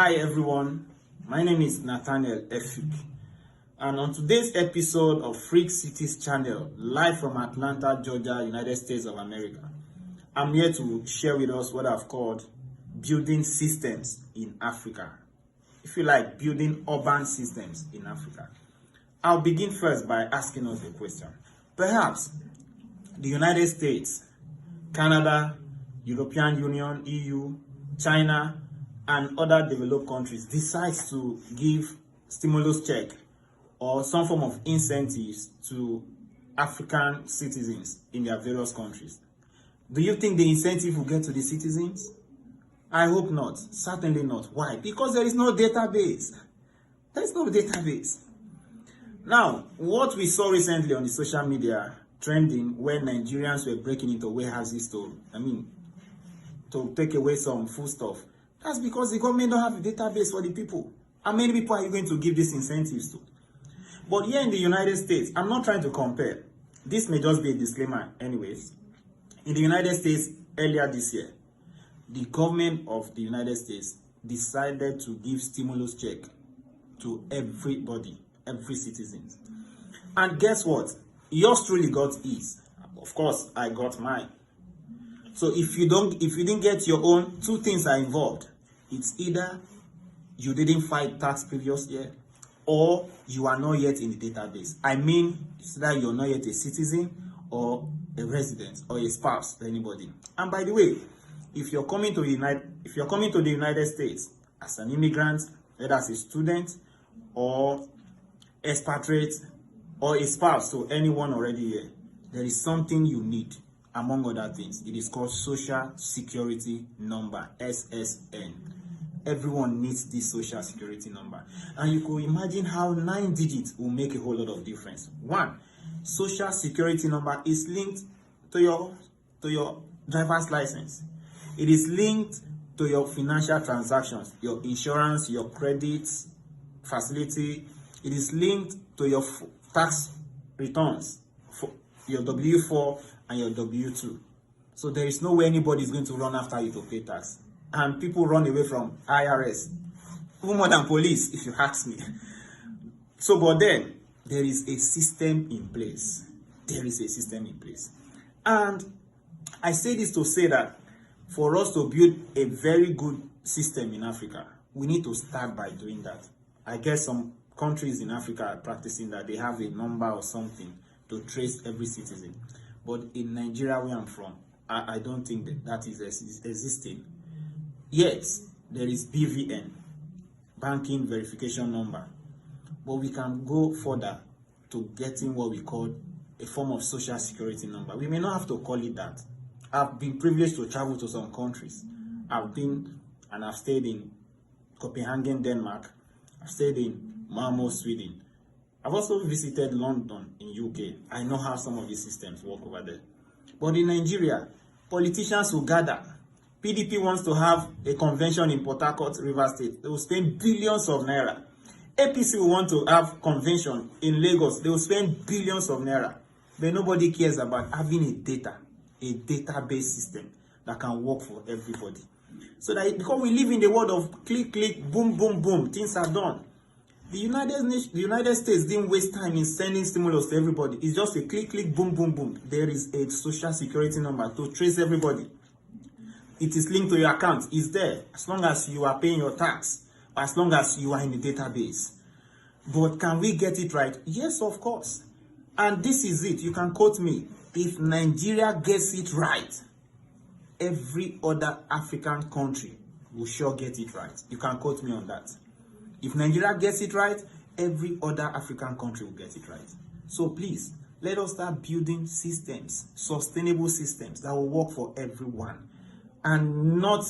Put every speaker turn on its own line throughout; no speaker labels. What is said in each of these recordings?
Hi everyone, my name is Nathaniel Efik, and on today's episode of Freak Cities Channel, live from Atlanta, Georgia, United States of America, I'm here to share with us what I've called building systems in Africa. If you like, building urban systems in Africa. I'll begin first by asking us a question. Perhaps the United States, Canada, European Union, EU, China, and other developed countries decides to give stimulus check or some form of incentives to African citizens in their various countries. Do you think the incentive will get to the citizens? I hope not. Certainly not. Why? Because there is no database. There is no database. Now, what we saw recently on the social media trending when Nigerians were breaking into warehouses to take away some food stuff, that's because the government don't have a database for the people. How many people are you going to give these incentives to? But here in the United States, I'm not trying to compare. This may just be a disclaimer anyways. In the United States, earlier this year, the government of the United States decided to give stimulus check to everybody, every citizen. And guess what? Yours truly got his. Of course, I got mine. So if you didn't get your own, two things are involved. It's either you didn't file tax previous year, or you are not yet in the database. I mean, it's either you're not yet a citizen or a resident or a spouse to anybody. And by the way, if you're coming to the United States as an immigrant, whether as a student or expatriate or a spouse to anyone already here, there is something you need. Among other things, it is called Social Security Number, SSN. Everyone needs this Social Security Number. And you could imagine how 9 digits will make a whole lot of difference. One, Social Security Number is linked to your driver's license. It is linked to your financial transactions, your insurance, your credit facility. It is linked to your tax returns, for your W-4 and your W-2. So there is no way anybody is going to run after you to pay tax. And people run away from IRS, even more than police, if you ask me. So, but then, there is a system in place. There is a system in place. And I say this to say that for us to build a very good system in Africa, we need to start by doing that. I guess some countries in Africa are practicing that. They have a number or something to trace every citizen. But in Nigeria, where I'm from, I don't think that is existing. Yes, there is BVN, Banking Verification Number. But we can go further to getting what we call a form of social security number. We may not have to call it that. I've been privileged to travel to some countries. I've stayed in Copenhagen, Denmark. I've stayed in Malmö, Sweden. I've also visited London in UK. I know how some of these systems work over there. But in Nigeria, politicians will gather. PDP wants to have a convention in Port Harcourt, Rivers State. They will spend billions of naira. APC will want to have convention in Lagos. They will spend billions of naira. But nobody cares about having a database system that can work for everybody. So that because we live in the world of click, click, boom, boom, boom, things are done. The United States didn't waste time in sending stimulus to everybody. It's just a click, click, boom, boom, boom. There is a social security number to trace everybody. It is linked to your account. It's there as long as you are paying your tax, as long as you are in the database. But can we get it right? Yes, of course. And this is it. You can quote me. If Nigeria gets it right, every other African country will sure get it right. You can quote me on that. If Nigeria gets it right, every other African country will get it right. So please, let us start building systems, sustainable systems that will work for everyone, and not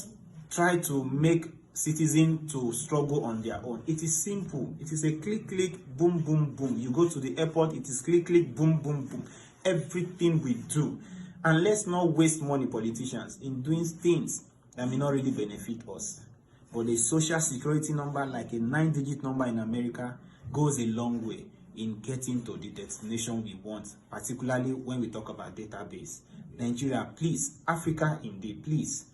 try to make citizens to struggle on their own. It is simple. It is a click, click, boom, boom, boom. You go to the airport, it is click, click, boom, boom, boom. Everything we do. And let's not waste money, politicians, in doing things that may not really benefit us. But a social security number, like a 9-digit number in America, goes a long way in getting to the destination we want, particularly when we talk about database. Nigeria, please, Africa indeed, please,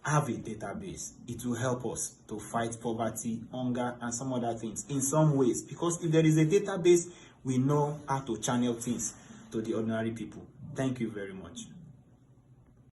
have a database. It will help us to fight poverty, hunger, and some other things in some ways, because if there is a database, we know how to channel things to the ordinary people. Thank you very much.